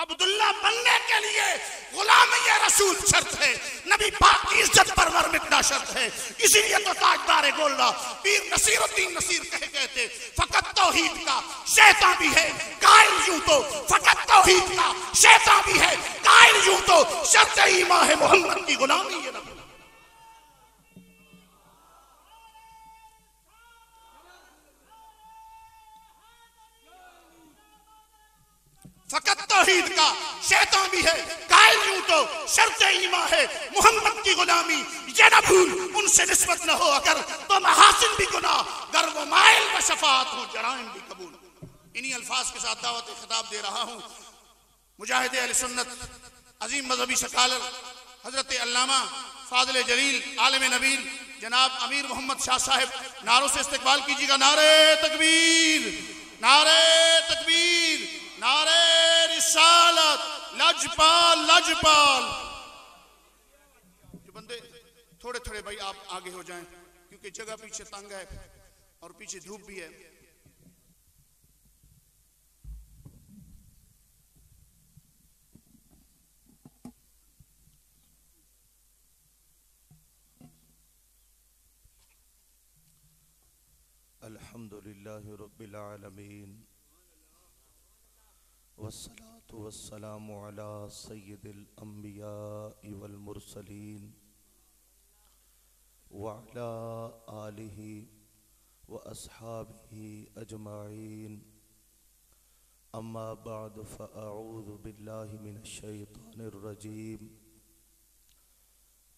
عبداللہ بننے کے لیے غلامی رسول شرط ہے، نبی پاک کی عزت پرور مٹنا شرط ہے۔ اسی لیے تو تاجدار گولڈا پیر نصیر الدین نصیر کہتے تھے فقط توحید کا شیطان بھی ہے قائل یوں تو، فقط توحید کا شیطان بھی ہے قائل یوں تو، شرط ایمان ہے محمد کی غلامی ہے۔ فقط توحید کا شیطان بھی ہے قائل یوں تو، شرط ایمان ہے محمد کی غلامی۔ یہ نہ بھول ان سے نسبت نہ ہو اگر تو محاسن بھی گناہ، گر وہ مائل و شفاعت ہو جرائم بھی قبول۔ انہی الفاظ کے ساتھ دعوت خطاب دے رہا ہوں مجاہد اہل سنت، عظیم مذہبی سکالر حضرت علامہ فاضل جلیل عالم نبیل جناب امیر محمد شاہ صاحب، نعروں سے استقبال کیجیے گا۔ نعرہ تکبیر، نعرہ تکبیر، نعرہ رسالت، لجپال لجپال۔ جو بندے تھوڑے تھوڑے بھائی آپ آگے ہو جائیں کیونکہ جگہ پیچھے تنگ ہے اور پیچھے دھوپ بھی ہے۔ الحمدللہ رب العالمین والصلاة والسلام على سید الانبیاء والمرسلین وعلى آلہ واصحابہ اجمعین، اما بعد فاعوذ باللہ من الشیطان الرجیم،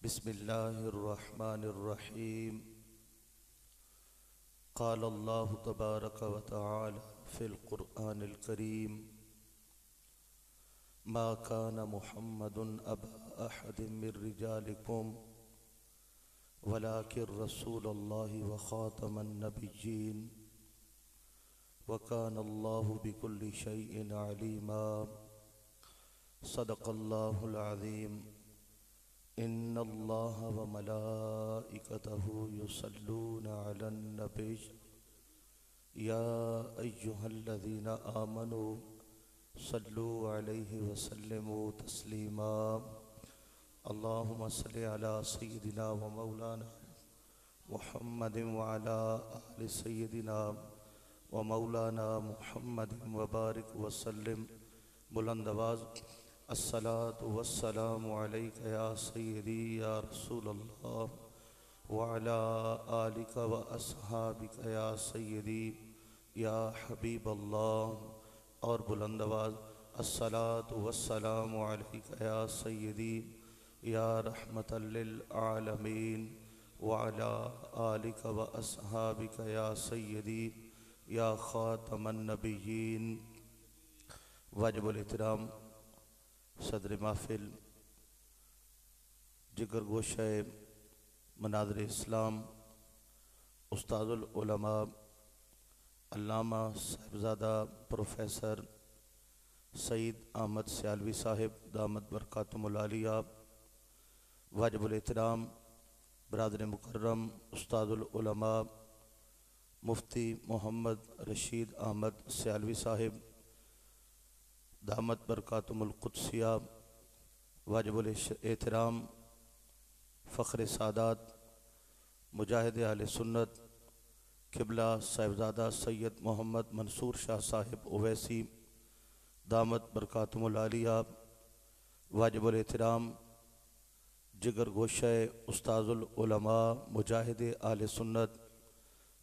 بسم اللہ الرحمن الرحیم۔ قال اللہ تبارک و تعالی فی القرآن الکریم، ما كان محمد أبا أحد من رجالكم ولكن رسول الله وخاتم النبيين وكان الله بكل شيء عليما۔ صدق الله العظيم۔ إن الله وملائكته يصلون على النبي يا أيها الذين آمنوا صلوا عليه وسلموا تسليما۔ اللهم صل على سيدنا ومولانا محمد وعلى آل سيدنا ومولانا محمد وبارك وسلم۔ بلند آواز الصلاة والسلام عليك يا سيدي يا رسول الله وعلى آلك وأصحابك يا سيدي يا حبيب الله۔ اور بلند آواز الصلاة والسلام علیک یا سیدی یا رحمت للعالمین وعلی آلک و اصحابک یا سیدی یا خاتم النبیین۔ واجب الاحترام صدر محفل، جگر گوشہ مناظر اسلام، استاد العلماء علامہ صاحبزادہ پروفیسر سعید احمد سیالوی صاحب دامت برکاتہم العالیہ، واجب الاحترام برادر مکرم استاد العلماء مفتی محمد رشید احمد سیالوی صاحب دامت برکاتہم القدسیہ، واجب الاحترام فخر سادات مجاہد اہل سنت قبلہ صاحبزادہ سید محمد منصور شاہ صاحب اویسی دامت برکاتہم العالیہ، واجب الاحترام جگر گوشہ استاذ العلماء مجاہد اہل سنت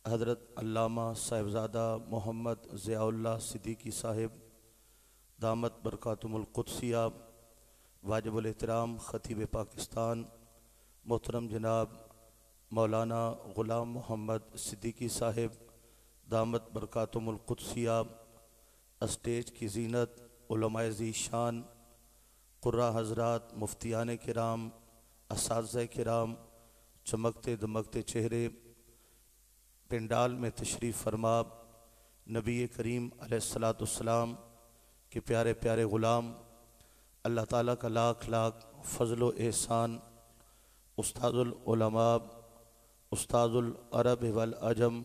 حضرت علامہ صاحبزادہ محمد ضیاء اللہ صدیقی صاحب دامت برکاتہم القدسیہ، واجب الاحترام خطیب پاکستان محترم جناب مولانا غلام محمد صدیقی صاحب دامت برکاتہم القدسیہ، اسٹیج کی زینت علماء ذی شان قرہ حضرات مفتیان کرام اساتذہ کرام، چمکتے دمکتے چہرے پنڈال میں تشریف فرما نبی کریم علیہ السلام کے پیارے پیارے غلام، اللہ تعالیٰ کا لاکھ لاکھ فضل و احسان، استاد العلماء استاد العرب والعجم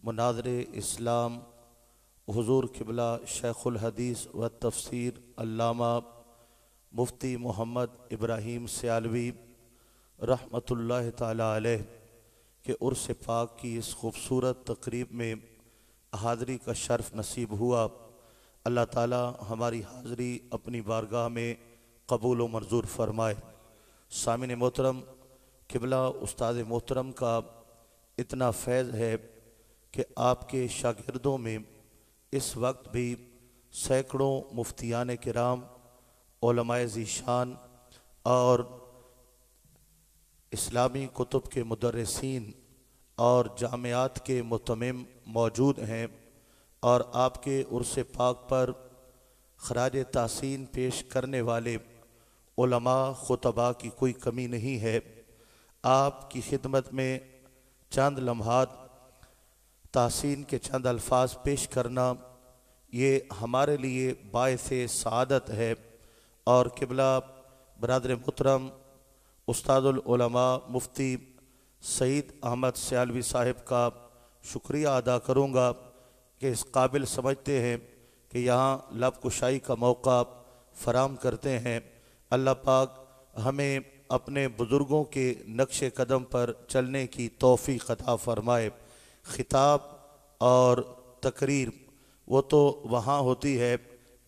مناظر اسلام حضور قبلہ شیخ الحدیث و تفسیر علامہ مفتی محمد ابراہیم سیالوی رحمۃ اللہ تعالی علیہ کے عرس پاک کی اس خوبصورت تقریب میں حاضری کا شرف نصیب ہوا۔ اللہ تعالی ہماری حاضری اپنی بارگاہ میں قبول و منظور فرمائے۔ سامعین محترم، قبلہ استاد محترم کا اتنا فیض ہے کہ آپ کے شاگردوں میں اس وقت بھی سینکڑوں مفتیان کرام، علماء ذیشان اور اسلامی کتب کے مدرسین اور جامعات کے متمم موجود ہیں، اور آپ کے عرس پاک پر خراج تحسین پیش کرنے والے علماء خطباء کی کوئی کمی نہیں ہے۔ آپ کی خدمت میں چند لمحات تحسین کے چند الفاظ پیش کرنا یہ ہمارے لیے باعث سعادت ہے، اور قبلہ برادر محترم استاد العلماء مفتی سعید احمد سیالوی صاحب کا شکریہ ادا کروں گا کہ اس قابل سمجھتے ہیں کہ یہاں لب کشائی کا موقع فراہم کرتے ہیں۔ اللہ پاک ہمیں اپنے بزرگوں کے نقش قدم پر چلنے کی توفیق عطا فرمائے۔ خطاب اور تقریر وہ تو وہاں ہوتی ہے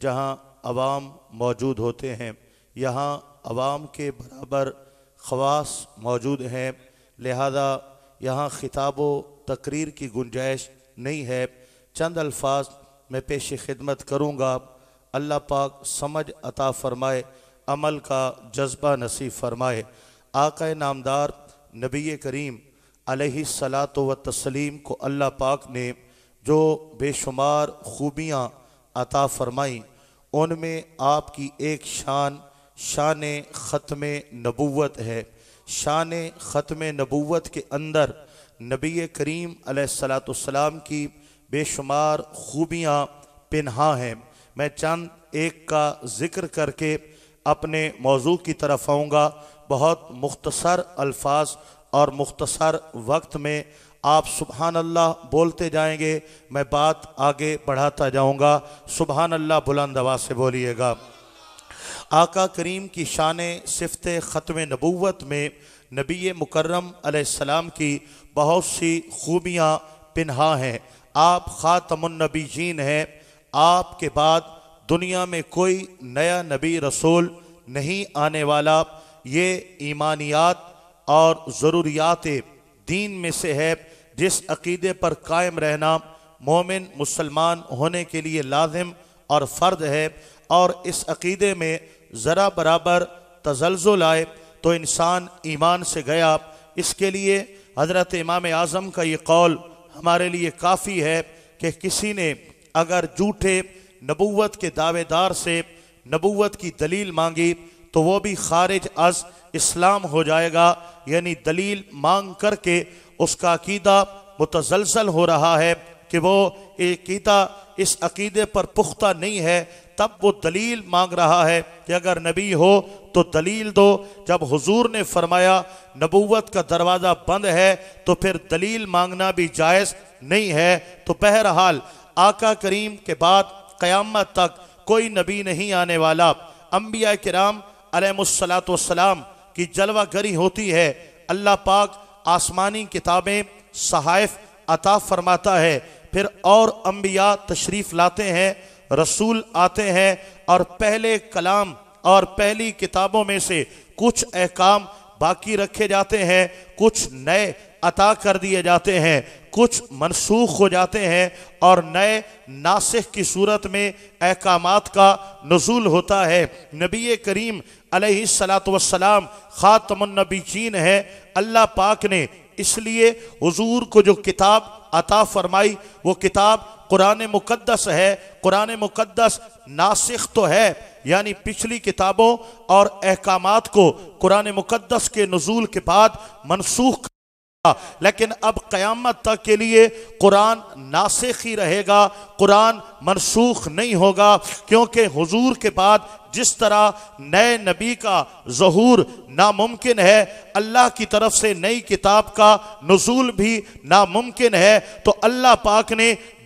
جہاں عوام موجود ہوتے ہیں، یہاں عوام کے برابر خواص موجود ہیں، لہذا یہاں خطاب و تقریر کی گنجائش نہیں ہے۔ چند الفاظ میں پیش خدمت کروں گا۔ اللہ پاک سمجھ عطا فرمائے، عمل کا جذبہ نصیب فرمائے۔ آقا نامدار نبی کریم علیہ الصلاۃ والتسلیم کو اللہ پاک نے جو بے شمار خوبیاں عطا فرمائیں، ان میں آپ کی ایک شان ختم نبوت ہے۔ شان ختم نبوت کے اندر نبی کریم علیہ الصلاۃ والسلام کی بے شمار خوبیاں پنہاں ہیں۔ میں چند ایک کا ذکر کر کے اپنے موضوع کی طرف آؤں گا۔ بہت مختصر الفاظ اور مختصر وقت میں آپ سبحان اللہ بولتے جائیں گے، میں بات آگے بڑھاتا جاؤں گا۔ سبحان اللہ بلند آواز سے بولیے گا۔ آقا کریم کی شان صفت ختم نبوت میں نبی مکرم علیہ السلام کی بہت سی خوبیاں پنہاں ہیں۔ آپ خاتم النبیین ہیں، آپ کے بعد دنیا میں کوئی نیا نبی رسول نہیں آنے والا۔ یہ ایمانیات اور ضروریات دین میں سے ہے جس عقیدے پر قائم رہنا مومن مسلمان ہونے کے لیے لازم اور فرض ہے، اور اس عقیدے میں ذرا برابر تزلزل آئے تو انسان ایمان سے گیا۔ اس کے لیے حضرت امام اعظم کا یہ قول ہمارے لیے کافی ہے کہ کسی نے اگر جھوٹے نبوت کے دعوے دار سے نبوت کی دلیل مانگی تو وہ بھی خارج از اسلام ہو جائے گا، یعنی دلیل مانگ کر کے اس کا عقیدہ متزلزل ہو رہا ہے کہ وہ عقیدہ اس عقیدے پر پختہ نہیں ہے، تب وہ دلیل مانگ رہا ہے کہ اگر نبی ہو تو دلیل دو۔ جب حضور نے فرمایا نبوت کا دروازہ بند ہے تو پھر دلیل مانگنا بھی جائز نہیں ہے۔ تو بہرحال آقا کریم کے بعد قیامت تک کوئی نبی نہیں آنے والا۔ انبیاء کرام علیہ الصلاۃ والسلام کی جلوہ گری ہوتی ہے، اللہ پاک آسمانی کتابیں صحائف عطا فرماتا ہے، پھر اور انبیاء تشریف لاتے ہیں، رسول آتے ہیں، اور پہلے کلام اور پہلی کتابوں میں سے کچھ احکام باقی رکھے جاتے ہیں، کچھ نئے عطا کر دیے جاتے ہیں، کچھ منسوخ ہو جاتے ہیں، اور نئے ناسخ کی صورت میں احکامات کا نزول ہوتا ہے۔ نبی کریم علیہ الصلاۃ والسلام خاتم النبیین ہے۔ اللہ پاک نے اس لیے حضور کو جو کتاب عطا فرمائی وہ کتاب قرآن مقدس ہے۔ قرآن مقدس ناسخ تو ہے، یعنی پچھلی کتابوں اور احکامات کو قرآن مقدس کے نزول کے بعد منسوخ، لیکن اب قیامت تک کے لیے قرآن ناسخ ہی رہے گا، قرآن منسوخ نہیں ہوگا، کیونکہ حضور کے بعد جس طرح نئے نبی کا ظہور ناممکن ہے، اللہ کی طرف سے نئی کتاب کا نزول بھی ناممکن ہے۔ تو اللہ پاک نے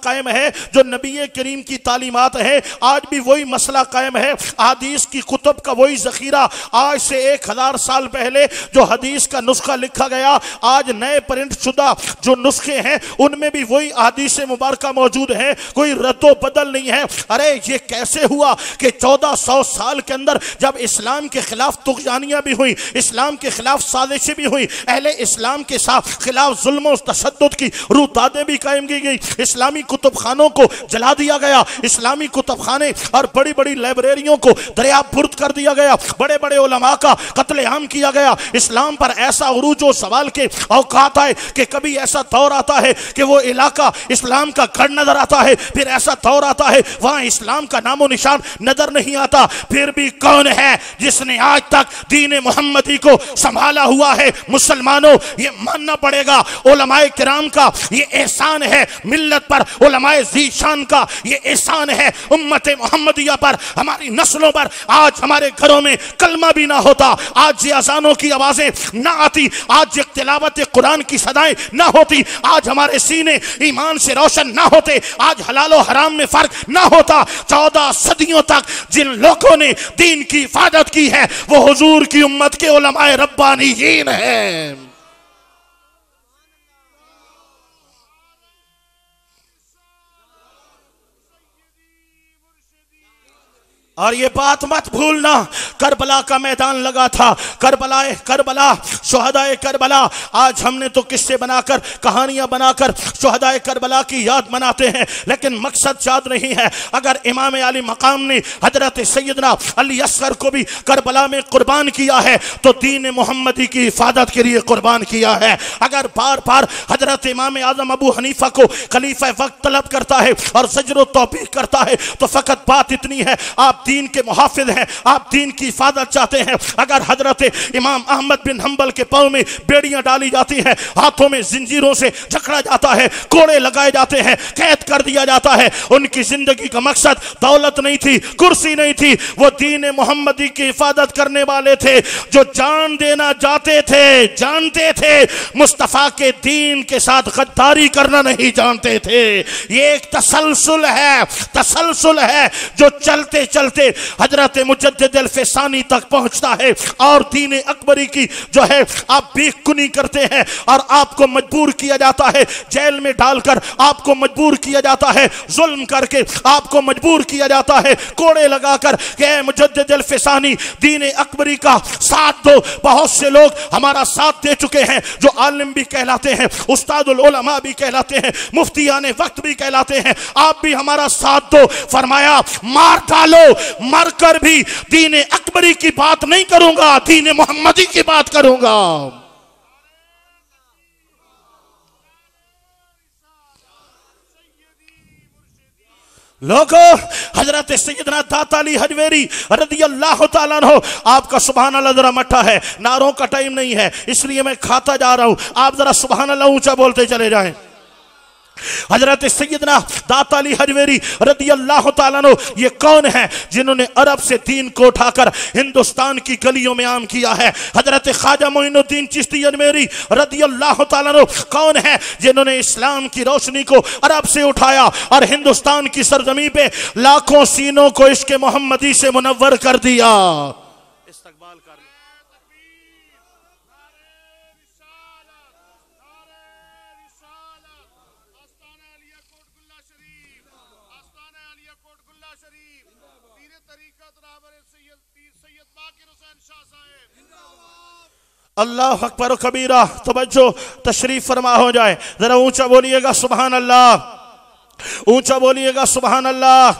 قائم ہے جو نبی کریم کی تعلیمات ہے، آج بھی وہی مسئلہ قائم ہے۔ حدیث کی کتب کا وہی ذخیرہ، آج سے 1000 سال پہلے جو حدیث کا نسخہ لکھا گیا، آج نئے پرنٹ شدہ جو نسخے ہیں ان میں بھی وہی احادیث مبارکہ موجود ہیں، کوئی رد و بدل نہیں ہے۔ ارے یہ کیسے ہوا کہ 1400 سال کے اندر جب اسلام کے خلاف طغیانیاں بھی ہوئی، اسلام کے خلاف سازشیں بھی ہوئی، اہل اسلام کے خلاف ظلم و تشدد کی روح بھی قائم کی گئی، اسلامی کتب خانوں کو جلا دیا گیا، اسلامی کتب خانے اور بڑی بڑی لائبریریوں کو دریا برد کر دیا گیا، بڑے بڑے علماء کا قتل عام کیا گیا، اسلام پر ایسا عروج و زوال کے اوقات آئے کہ کبھی ایسا دور آتا ہے کہ وہ علاقہ اسلام کا گھر نظر آتا ہے، پھر ایسا دور آتا ہے وہاں اسلام کا نام و نشان نظر نہیں آتا۔ پھر بھی کون ہے جس نے آج تک دین محمدی کو سنبھالا ہوا ہے؟ مسلمانوں یہ ماننا پڑے گا، علماء کرام کا یہ احسان ہے، ملت پر علماء ذی شان کا یہ احسان ہے، امت محمدیہ پر، ہماری نسلوں پر۔ آج ہمارے گھروں میں کلمہ بھی نہ ہوتا، آج یہ اذانوں کی آوازیں نہ آتی، آج یہ تلاوت قرآن کی صدائیں نہ ہوتی، آج ہمارے سینے ایمان سے روشن نہ ہوتے، آج حلال و حرام میں فرق نہ ہوتا۔ 14 صدیوں تک جن لوگوں نے دین کی حفاظت کی ہے وہ حضور کی امت کے علماء ربانیین ہیں۔ اور یہ بات مت بھولنا، کربلا کا میدان لگا تھا، کربلا شہدائے کربلا۔ آج ہم نے تو قصے بنا کر، کہانیاں بنا کر شہدائے کربلا کی یاد مناتے ہیں، لیکن مقصد یاد نہیں ہے۔ اگر امام علی مقام نے حضرت سیدنا علی اصغر کو بھی کربلا میں قربان کیا ہے تو دین محمدی کی حفاظت کے لیے قربان کیا ہے۔ اگر بار بار حضرت امام اعظم ابو حنیفہ کو خلیفہ وقت طلب کرتا ہے اور زجر و توبیخ کرتا ہے تو فقط بات اتنی ہے، آپ دین کے محافظ ہیں، آپ دین کی حفاظت چاہتے ہیں۔ اگر حضرت امام احمد بن حنبل کے پاؤں میں بیڑیاں ڈالی جاتی ہیں، ہاتھوں میں زنجیروں سے جکڑا جاتا ہے، کوڑے لگائے جاتے ہیں، قید کر دیا جاتا ہے، ان کی زندگی کا مقصد دولت نہیں تھی، کرسی نہیں تھی، وہ دین محمدی کی حفاظت کرنے والے تھے جو جان دینا جانتے تھے، مصطفیٰ کے دین کے ساتھ غداری کرنا نہیں جانتے تھے۔ یہ ایک تسلسل ہے جو چلتے چلتے حضرت مجدد الفسانی تک پہنچتا ہے، اور دین اکبری کی جو ہے آپ بے کنی کرتے ہیں اور آپ کو مجبور کیا جاتا ہے، جیل میں ڈال کر آپ کو مجبور کیا جاتا ہے، ظلم کر کے آپ کو مجبور کیا جاتا ہے، کوڑے لگا کر کہ اے مجدد الفسانی دین اکبری کا ساتھ دو۔ بہت سے لوگ ہمارا ساتھ دے چکے ہیں جو عالم بھی کہلاتے ہیں، استاد العلماء بھی کہلاتے ہیں، مفتیان وقت بھی کہلاتے ہیں، آپ بھی ہمارا ساتھ دو۔ فرمایا مار ڈالو، مر کر بھی دین اکبری کی بات نہیں کروں گا، دین محمدی کی بات کروں گا۔ لوگوں حضرت سیدنا داتا علی حجویری رضی اللہ تعالیٰ عنہ، آپ کا سبحان اللہ ذرا مٹھا ہے، نعروں کا ٹائم نہیں ہے اس لیے میں کھاتا جا رہا ہوں، آپ ذرا سبحان اللہ اونچا بولتے چلے جائیں۔ حضرت سیدنا داتا علی حجویری رضی اللہ تعالیٰ عنہ یہ کون ہیں جنہوں نے عرب سے دین کو اٹھا کر ہندوستان کی گلیوں میں عام کیا ہے؟ حضرت خواجہ معین الدین چشتی اجمیری رضی اللہ تعالیٰ عنہ کون ہیں جنہوں نے اسلام کی روشنی کو عرب سے اٹھایا اور ہندوستان کی سرزمین پہ لاکھوں سینوں کو عشق محمدی سے منور کر دیا؟ استقبال کر اللہ اکبر و کبیرہ۔ توجہ تشریف فرما ہو جائے، ذرا اونچا بولیے گا سبحان اللہ، اونچا بولیے گا سبحان اللہ۔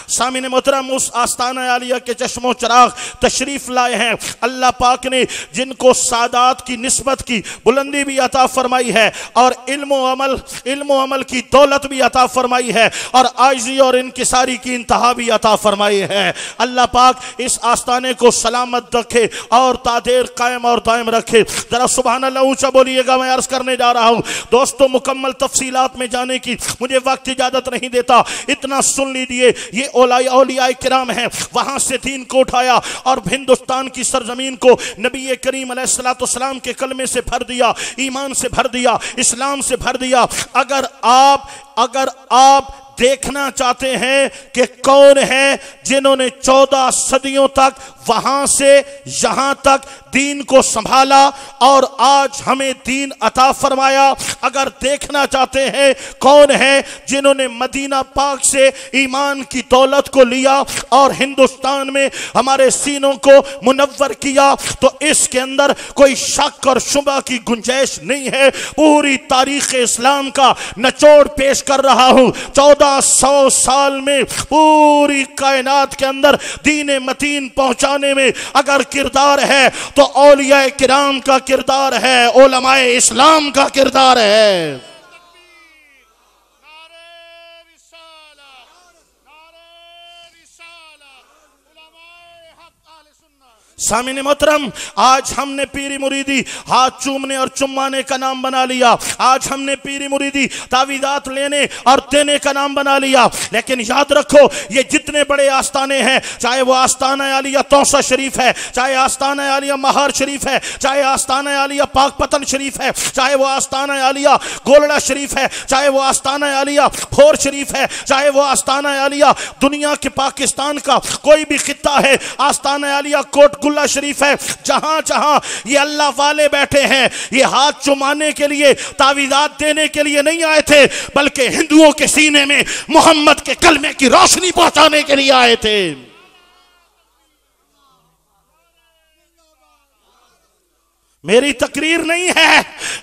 سامعین محترم، اس آستانہ عالیہ کے چشم و چراغ تشریف لائے ہیں، اللہ پاک نے جن کو سعادات کی نسبت کی بلندی بھی عطا فرمائی ہے اور علم و عمل کی دولت بھی عطا فرمائی ہے اور عاجزی اور انکساری کی انتہا بھی عطا فرمائی ہے۔ اللہ پاک اس آستانے کو سلامت رکھے اور تادیر قائم اور دائم رکھے۔ ذرا سبحان اللہ اونچا بولیے گا۔ میں عرض کرنے جا رہا ہوں دوستو، مکمل تفصیلات میں جانے کی مجھے وقت اجازت نہیں دیتا، اتنا سن لیجئے یہ اولیاء کرام ہیں، وہاں سے دین کو اٹھایا اور ہندوستان کی سرزمین کو نبی کریم علیہ الصلوۃ والسلام کے کلمے سے بھر دیا، ایمان سے بھر دیا، اسلام سے بھر دیا۔ اگر آپ دیکھنا چاہتے ہیں کہ کون ہیں جنہوں نے 14 صدیوں تک وہاں سے یہاں تک دین کو سنبھالا اور آج ہمیں دین عطا فرمایا، اگر دیکھنا چاہتے ہیں کون ہیں جنہوں نے مدینہ پاک سے ایمان کی دولت کو لیا اور ہندوستان میں ہمارے سینوں کو منور کیا، تو اس کے اندر کوئی شک اور شبہ کی گنجائش نہیں ہے۔ پوری تاریخ اسلام کا نچوڑ پیش کر رہا ہوں۔ 1400 سال میں پوری کائنات کے اندر دین متین پہنچانے میں اگر کردار ہے تو اولیاء کرام کا کردار ہے، علماء اسلام کا کردار ہے۔ سامعین محترم، آج ہم نے پیری مریدی ہاتھ چومنے اور چمانے کا نام بنا لیا، آج ہم نے پیری مریدی تعویذات لینے اور دینے کا نام بنا لیا، لیکن یاد رکھو یہ جتنے بڑے آستانے ہیں، چاہے وہ آستانہ عالیہ توسہ شریف ہے، چاہے آستانہ عالیہ مہار شریف ہے، چاہے آستانہ عالیہ پاک پتن شریف ہے، چاہے وہ آستانہ عالیہ گولڑا شریف ہے، چاہے وہ آستانہ عالیہ بھور شریف ہے، چاہے وہ آستانہ عالیہ دنیا کے پاکستان کا کوئی بھی خطہ ہے، آستانہ عالیہ کوٹ اللہ شریف ہے، جہاں جہاں یہ اللہ والے بیٹھے ہیں، یہ ہاتھ چمانے کے لیے تعویذات دینے کے لیے نہیں آئے تھے، بلکہ ہندوؤں کے سینے میں محمد کے کلمے کی روشنی پہنچانے کے لیے آئے تھے۔ میری تقریر نہیں ہے،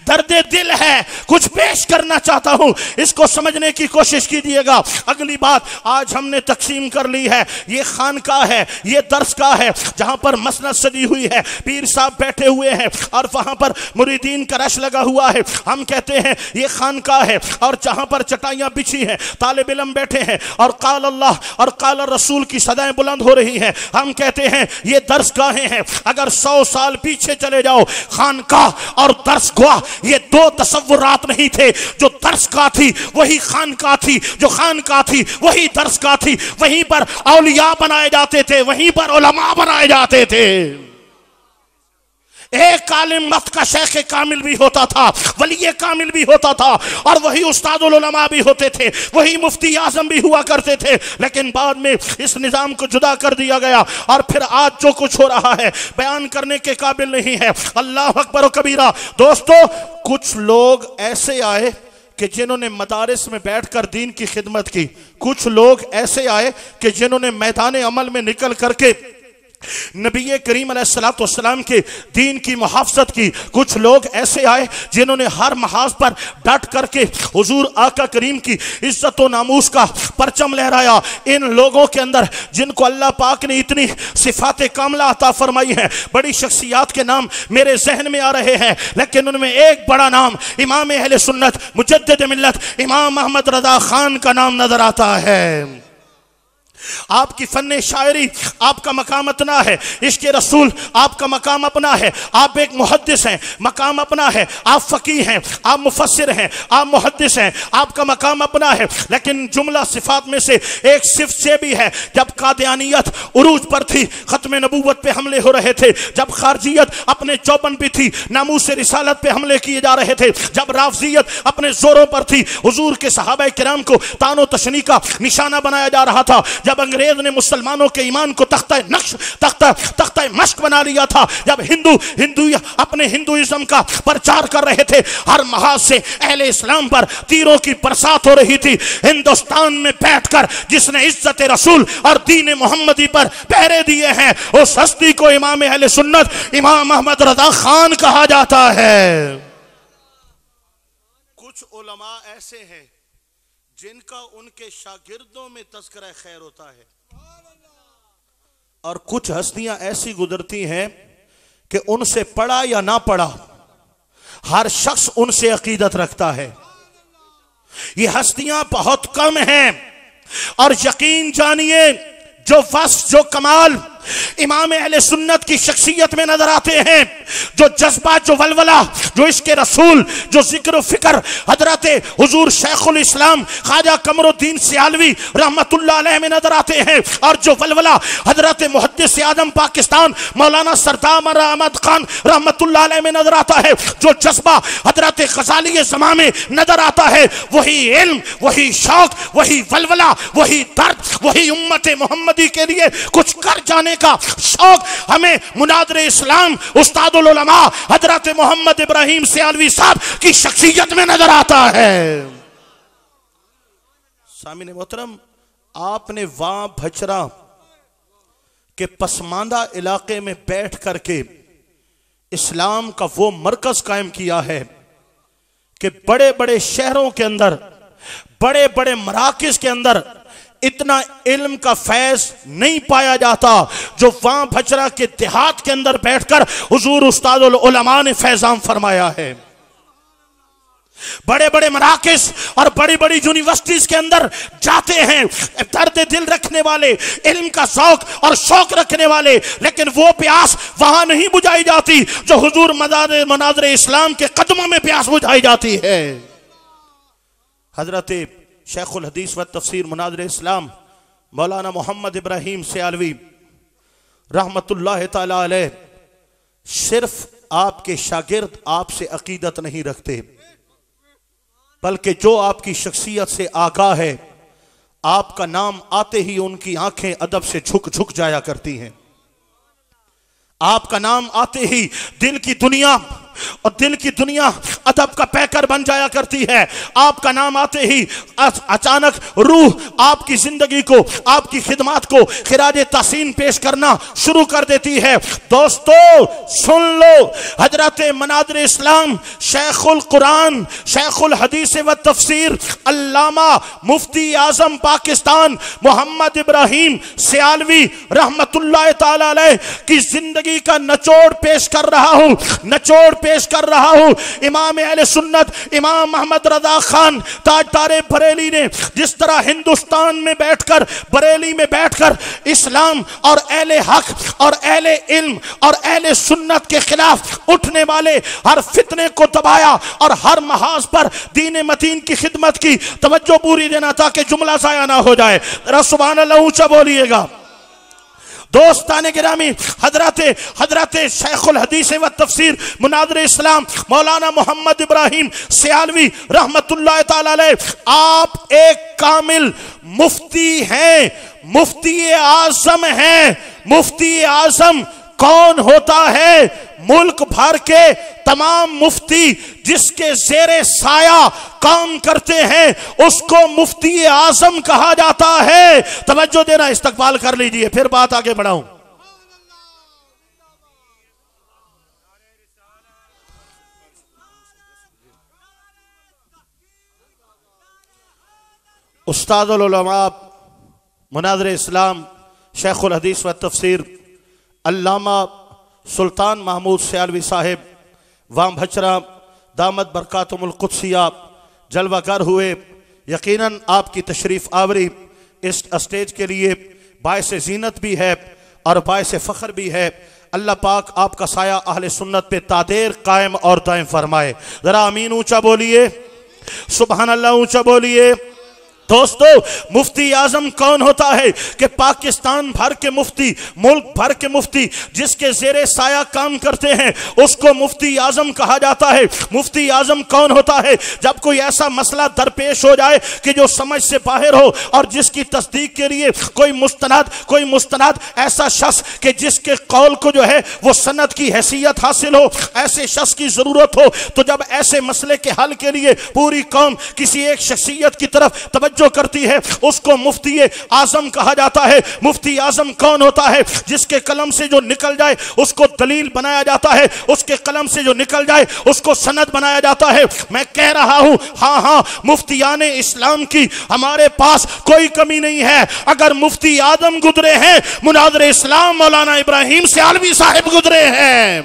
درد دل ہے، کچھ پیش کرنا چاہتا ہوں، اس کو سمجھنے کی کوشش کیجیے گا۔ اگلی بات آج ہم نے تقسیم کر لی ہے، یہ خانقاہ ہے، یہ درسگاہ ہے، جہاں پر مسند سجی ہوئی ہے، پیر صاحب بیٹھے ہوئے ہیں اور وہاں پر مریدین کا رش لگا ہوا ہے۔ ہم کہتے ہیں یہ خانقاہ ہے، اور جہاں پر چٹائیاں بچھی ہیں، طالب علم بیٹھے ہیں اور قال اللہ اور قال الرسول کی صدائیں بلند ہو رہی ہیں، ہم کہتے ہیں یہ درسگاہیں ہیں۔ اگر 100 سال پیچھے چلے جاؤ، خانقاہ اور درسگاہ یہ دو تصورات نہیں تھے، جو درسگاہ تھی وہی خانقاہ تھی، جو خانقاہ تھی وہی درسگاہ تھی، وہیں پر اولیاء بنائے جاتے تھے، وہیں پر علماء بنائے جاتے تھے۔ ایک عالم وقت کا شیخ کامل بھی ہوتا تھا، ولی کامل بھی ہوتا تھا، اور وہی استاد العلماء بھی ہوتے تھے، وہی مفتی اعظم بھی ہوا کرتے تھے، لیکن بعد میں اس نظام کو جدا کر دیا گیا، اور پھر آج جو کچھ ہو رہا ہے بیان کرنے کے قابل نہیں ہے۔ اللہ اکبر و کبیرہ۔ دوستو، کچھ لوگ ایسے آئے کہ جنہوں نے مدارس میں بیٹھ کر دین کی خدمت کی، کچھ لوگ ایسے آئے کہ جنہوں نے میدان عمل میں نکل کر کے نبی کریم علیہ الصلوۃ والسلام کے دین کی محافظت کی، کچھ لوگ ایسے آئے جنہوں نے ہر محاذ پر ڈٹ کر کے حضور آقا کریم کی عزت و ناموس کا پرچم لہرایا۔ ان لوگوں کے اندر جن کو اللہ پاک نے اتنی صفات کاملہ عطا فرمائی ہیں، بڑی شخصیات کے نام میرے ذہن میں آ رہے ہیں، لیکن ان میں ایک بڑا نام امام اہل سنت مجدد ملت امام احمد رضا خان کا نام نظر آتا ہے۔ آپ کی فن شاعری آپ کا مقام اپنا ہے، عشق رسول آپ کا مقام اپنا ہے، آپ ایک محدث ہیں، مقام اپنا ہے، آپ فقیہ ہیں، آپ مفسر ہیں، آپ محدث ہیں، آپ کا مقام اپنا ہے، لیکن جملہ صفات میں سے ایک صفت سے بھی ہے۔ جب قادیانیت عروج پر تھی، ختم نبوت پہ حملے ہو رہے تھے، جب خارجیت اپنے چوبن پہ تھی، ناموس رسالت پہ حملے کیے جا رہے تھے، جب رافضیت اپنے زوروں پر تھی، حضور کے صحابہ کرام کو طعن و تشنیع کا نشانہ بنایا جا رہا تھا، جب انگریز نے مسلمانوں کے ایمان کو تختہ مشق بنا لیا تھا، جب ہندو اپنے ہندوازم کا پرچار کر رہے تھے، ہر محاذ سے اہل اسلام پر تیروں کی برسات ہو رہی تھی، ہندوستان میں بیٹھ کر جس نے عزت رسول اور دین محمدی پر پہرے دیے ہیں، اس ہستی کو امام اہل سنت امام احمد رضا خان کہا جاتا ہے۔ کچھ علماء ایسے ہیں جن کا ان کے شاگردوں میں تذکرہ خیر ہوتا ہے، اور کچھ ہستیاں ایسی گزرتی ہیں کہ ان سے پڑھا یا نہ پڑھا ہر شخص ان سے عقیدت رکھتا ہے۔ یہ ہستیاں بہت کم ہیں، اور یقین جانیے جو وصف جو کمال امام اہل سنت کی شخصیت میں نظر آتے ہیں، جو جذبہ، جو ولولہ، جو عشق رسول، جو ذکر و فکر حضرت حضور شیخ الاسلام خواجہ قمر الدین سیالوی رحمت اللہ علیہ میں نظر آتے ہیں، اور جو ولولہ حضرت محدث اعظم پاکستان مولانا سردار احمد خان رحمت اللہ علیہ میں نظر آتا ہے، جو جذبہ حضرت غزالی زمان میں نظر آتا ہے، وہی علم، وہی شوق، وہی ولولہ، وہی درد، وہی امت محمدی کے لیے کچھ کر جانے کا شوق ہمیں مناظر اسلام استاد العلماء حضرت محمد ابراہیم سیالوی صاحب کی شخصیت میں نظر آتا ہے۔ سامعین محترم، آپ نے وہاں بھچرا کے پسماندہ علاقے میں بیٹھ کر کے اسلام کا وہ مرکز قائم کیا ہے کہ بڑے بڑے شہروں کے اندر، بڑے بڑے مراکز کے اندر اتنا علم کا فیض نہیں پایا جاتا جو وہاں بھچرا کے دیہات کے اندر بیٹھ کر حضور استاد العلماء نے فیضان فرمایا ہے۔ بڑے بڑے مراکز اور بڑی بڑی یونیورسٹیز کے اندر جاتے ہیں درد دل رکھنے والے، علم کا ذوق اور شوق رکھنے والے، لیکن وہ پیاس وہاں نہیں بجھائی جاتی جو حضور مناظر اسلام کے قدموں میں پیاس بجھائی جاتی ہے۔ حضرت شیخ الحدیث و تفسیر مناظر اسلام مولانا محمد ابراہیم سیالوی رحمت اللہ تعالی علیہ صرف آپ کے شاگرد آپ سے عقیدت نہیں رکھتے، بلکہ جو آپ کی شخصیت سے آگاہ ہے، آپ کا نام آتے ہی ان کی آنکھیں ادب سے جھک جھک جایا کرتی ہیں۔ آپ کا نام آتے ہی دل کی دنیا ادب کا پیکر بن جایا کرتی ہے۔ آپ کا نام آتے ہی اچانک روح آپ کی زندگی کو، آپ کی خدمات کو خراج تحسین پیش کرنا شروع کر دیتی ہے۔ دوستو سن لو، حضرت مناظر اسلام شیخ القرآن، شیخ الحدیث و تفسیر، علامہ مفتی اعظم پاکستان محمد ابراہیم سیالوی رحمت اللہ تعالی علیہ کی زندگی کا نچوڑ پیش کر رہا ہوں۔ امام اہل سنت امام محمد رضا خان تاجدار بریلی نے جس طرح ہندوستان میں بیٹھ کر، بریلی میں بیٹھ کر اسلام اور اہل حق اور اہل علم اور اہل سنت کے خلاف اٹھنے والے ہر فتنے کو دبایا اور ہر محاذ پر دین متین کی خدمت کی، توجہ پوری دینا تاکہ جملہ ضائع نہ ہو جائے، ذرا سبحان اللہ اونچا بولیے گا۔ دوستان گرامی، حضرت شیخ الحدیث و تفسیر مناظر اسلام مولانا محمد ابراہیم سیالوی رحمت اللہ تعالی علیہ، آپ ایک کامل مفتی ہیں، مفتی اعظم ہیں۔ مفتی اعظم کون ہوتا ہے؟ ملک بھر کے تمام مفتی جس کے زیر سایہ کام کرتے ہیں اس کو مفتی اعظم کہا جاتا ہے۔ توجہ دینا، استقبال کر لیجئے، پھر بات آگے بڑھاؤں۔ استاد العلماء مناظر اسلام شیخ الحدیث و تفسیر علامہ سلطان محمود سیالوی صاحب وام بھچرا دامت برکاتم القدسیہ جلوہ گر ہوئے۔ یقیناً آپ کی تشریف آوری اس اسٹیج کے لیے باعث زینت بھی ہے اور باعث فخر بھی ہے۔ اللہ پاک آپ کا سایہ اہل سنت پہ تادیر قائم اور دائم فرمائے۔ ذرا آمین اونچا بولیے، سبحان اللہ اونچا بولیے۔ دوستو، مفتی اعظم کون ہوتا ہے کہ پاکستان بھر کے مفتی، ملک بھر کے مفتی جس کے زیر سایہ کام کرتے ہیں اس کو مفتی اعظم کہا جاتا ہے۔ مفتی اعظم کون ہوتا ہے؟ جب کوئی ایسا مسئلہ درپیش ہو جائے کہ جو سمجھ سے باہر ہو اور جس کی تصدیق کے لیے کوئی مستند ایسا شخص کہ جس کے قول کو جو ہے وہ سند کی حیثیت حاصل ہو، ایسے شخص کی ضرورت ہو، تو جب ایسے مسئلے کے حل کے لیے پوری قوم کسی ایک شخصیت کی طرف توجہ کرتی ہے اس کو مفتی اعظم کہا جاتا ہے۔ مفتی اعظم کون ہوتا ہے؟ جس کے قلم سے جو نکل جائے اس کو دلیل بنایا جاتا ہے، اس کے قلم سے جو نکل جائے اس کو سند بنایا جاتا ہے۔ میں کہہ رہا ہوں ہاں مفتیان اسلام کی ہمارے پاس کوئی کمی نہیں ہے۔ اگر مفتی اعظم گزرے ہیں، مناظر اسلام مولانا ابراہیم سیالوی صاحب گزرے ہیں۔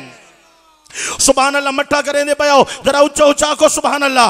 سبحان اللہ، مٹھا کریں دے پیاؤ ذرا اچھا اچھا کو سبحان اللہ۔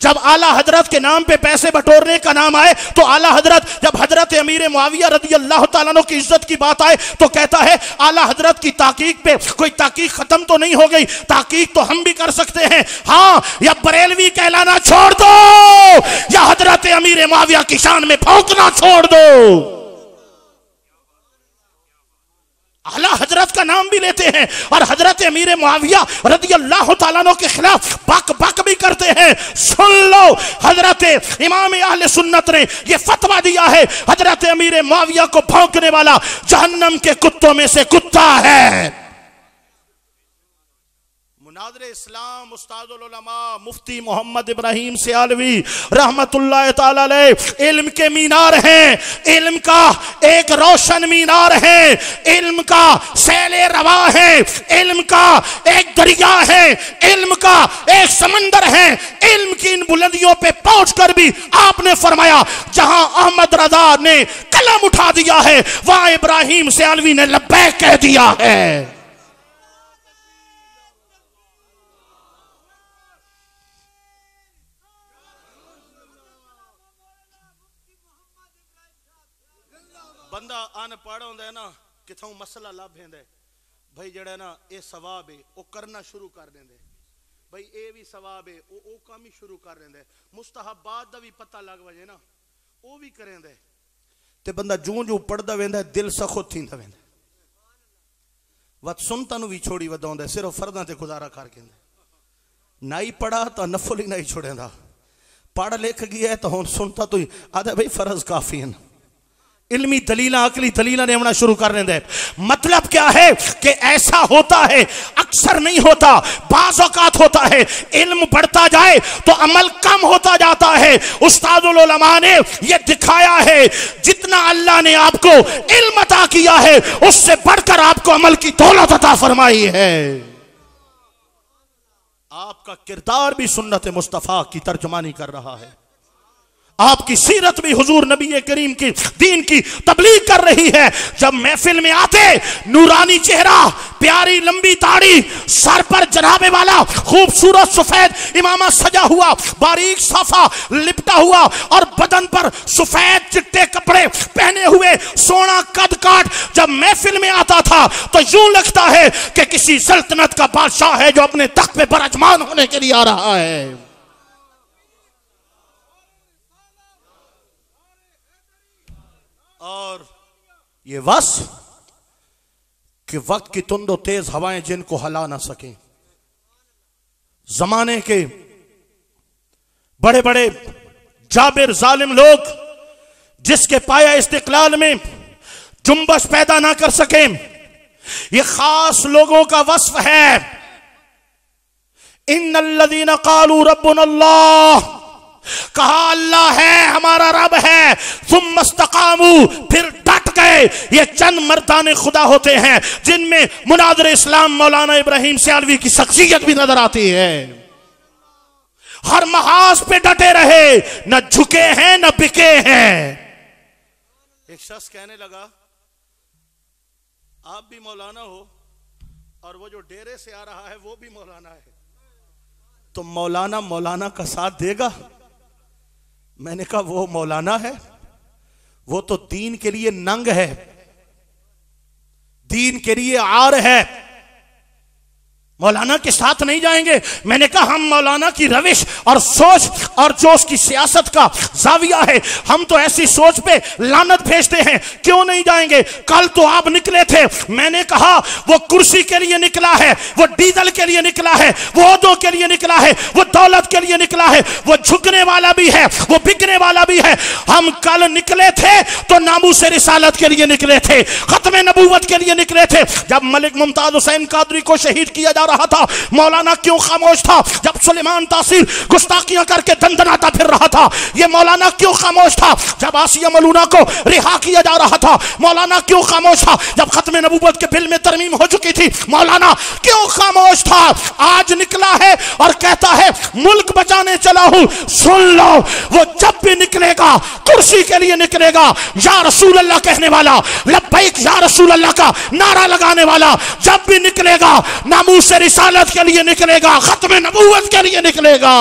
جب اعلیٰ حضرت کے نام پہ پیسے بٹورنے کا نام آئے تو اعلیٰ حضرت, جب حضرت امیر معاویہ رضی اللہ تعالیٰ عنہ کی عزت کی بات آئے تو کہتا ہے اعلیٰ حضرت کی تحقیق پہ کوئی تحقیق ختم تو نہیں ہو گئی, تحقیق تو ہم بھی کر سکتے ہیں. ہاں, یا بریلوی کہلانا چھوڑ دو یا حضرت امیر معاویہ کی شان میں پھونکنا چھوڑ دو. اعلیٰ حضرت کا نام بھی لیتے ہیں اور حضرت امیر معاویہ رضی اللہ تعالیٰ عنہ کے خلاف بک بک بھی کرتے ہیں. سن لو, حضرت امام اہل سنت نے یہ فتویٰ دیا ہے حضرت امیر معاویہ کو بھونکنے والا جہنم کے کتوں میں سے کتا ہے. مناظر اسلام استاد العلماء مفتی محمد ابراہیم سیالوی رحمت اللہ تعالی علیہ علم کے مینار ہیں, علم کا ایک روشن مینار ہے, علم کا سیل رواں ہے, علم کا ایک دریا ہے, علم کا ایک سمندر ہے. علم کی ان بلندیوں پہ پہنچ کر بھی آپ نے فرمایا جہاں احمد رضا نے قلم اٹھا دیا ہے وہاں ابراہیم سیالوی نے لبیک کہہ دیا ہے. بندہ آن پڑھ ہوندہ ہے نا کتھوں مسئلہ لاب ہے بھائی جڑا ہے نا اے ثواب ہے او کرنا شروع کر دیں دے, بھائی اے بھی ثواب ہے او کام ہی شروع کر دیں دے, مستحبات دا بھی پتہ لگ وجے نا او بھی کریں دے تے بندہ جو پڑھ دا ویندہ ہے دل سخت تھی دا ویندہ ہے. وقت سنتا نو بھی چھوڑی وداؤں دے, صرف فرداں تے گزارا کر کے دے, نائی پڑھا تا نفل ہی نہیں چھوڑیں دا, پڑھ لکھ گیا ہے تو ہون سنتا تو ہی آدھا بھائی فرض کافی ہیں. علمی دلیلہ عقلی دلیلہ نے ہونا شروع کر دیں. مطلب کیا ہے کہ ایسا ہوتا ہے, اکثر نہیں ہوتا, بعض اوقات ہوتا ہے. علم بڑھتا جائے تو عمل کم ہوتا جاتا ہے. استاد العلماء نے یہ دکھایا ہے جتنا اللہ نے آپ کو علم عطا کیا ہے اس سے بڑھ کر آپ کو عمل کی دولت عطا فرمائی ہے. آپ کا کردار بھی سنت مصطفیٰ کی ترجمانی کر رہا ہے, آپ کی سیرت بھی حضور نبی کریم کی دین کی تبلیغ کر رہی ہے. جب محفل میں آتے نورانی چہرہ, پیاری لمبی داڑھی, سر پر جناب والا خوبصورت سفید امامہ سجا ہوا, باریک صافہ لپٹا ہوا اور بدن پر سفید چٹے کپڑے پہنے ہوئے, سونا قد کاٹ جب محفل میں آتا تھا تو یوں لگتا ہے کہ کسی سلطنت کا بادشاہ ہے جو اپنے تخت پہ برجمان ہونے کے لیے آ رہا ہے. اور یہ وصف کہ وقت کی تند و تیز ہوائیں جن کو ہلا نہ سکیں, زمانے کے بڑے بڑے جابر ظالم لوگ جس کے پایا استقلال میں جنبش پیدا نہ کر سکیں, یہ خاص لوگوں کا وصف ہے. ان الذین قالوا ربنا اللہ, کہا اللہ ہے ہمارا رب ہے, ثم استقاموا پھر ڈٹ گئے. یہ چند مردان خدا ہوتے ہیں جن میں مناظر اسلام مولانا ابراہیم سیالوی کی شخصیت بھی نظر آتی ہے. ہر محاذ پہ ڈٹے رہے, نہ جھکے ہیں نہ بکے ہیں. ایک شخص کہنے لگا آپ بھی مولانا ہو اور وہ جو ڈیرے سے آ رہا ہے وہ بھی مولانا ہے, تو مولانا کا ساتھ دے گا؟ میں نے کہا وہ مولانا ہے, وہ تو دین کے لیے ننگ ہے, دین کے لیے عار ہے, مولانا کے ساتھ نہیں جائیں گے. میں نے کہا ہم مولانا کی روش اور سوچ اور جو اس کی سیاست کا زاویہ ہے, ہم تو ایسی سوچ پہ لعنت بھیجتے ہیں, کیوں نہیں جائیں گے؟ کل تو آپ نکلے تھے, میں نے کہا وہ کرسی کے لیے نکلا ہے, وہ ڈیزل کے لیے نکلا ہے, وہ عہدوں کے لیے نکلا ہے, وہ دولت کے لیے نکلا ہے, وہ جھکنے والا بھی ہے, وہ بکنے والا بھی ہے. ہم کل نکلے تھے تو ناموس رسالت کے لیے نکلے تھے, ختم نبوت کے لیے نکلے تھے. جب ملک ممتاز حسین قادری کو شہید کیا جا رہا تھا مولانا کیوں خاموش تھا؟ جب سلیمان تاثیر گستاخیاں کر کے دندناتا پھر رہا تھا یہ مولانا کیوں خاموش تھا؟ جب آسیہ ملونہ کو رہا کیا جا رہا تھا مولانا کیوں خاموش تھا؟ جب ختم نبوت کے بل میں ترمیم ہو چکی تھی مولانا کیوں خاموش تھا؟ آج نکلا ہے اور کہتا ہے ملک بچانے چلا ہوں. سن لو, وہ جب بھی نکلے گا کرسی کے لیے نکلے گا, یا رسول اللہ کہنے والا, لبیک یا رسول اللہ کا نعرہ لگانے والا جب بھی نکلے گا ناموس رسالت کے لیے نکلے گا, ختم نبوت کے لیے نکلے گا.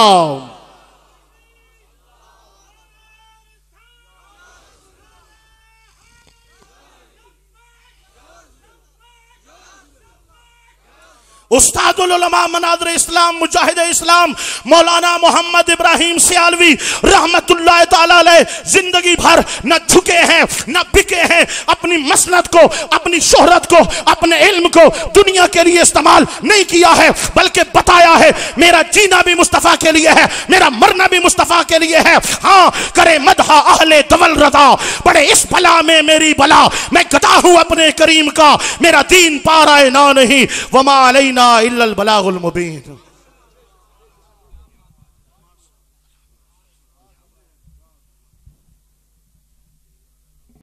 استاد العلماء مناظر اسلام مجاہد اسلام مولانا محمد ابراہیم سیالوی رحمت اللہ تعالی علیہ زندگی بھر نہ جھکے ہیں نہ بکے ہیں، اپنی مسند کو، اپنی شہرت کو، اپنے علم کو دنیا کے لیے استعمال نہیں کیا ہے، بلکہ بتایا ہے میرا جینا بھی مصطفیٰ کے لیے ہے، میرا مرنا بھی مصطفیٰ کے لیے ہے۔ ہاں کرے مدح اہل دول رضا، بڑے اس بلا میں میری بلا، میں گدا ہوں اپنے کریم کا، میرا دین پارا نہ نہیں، وما علینا الا البلاغ المبین۔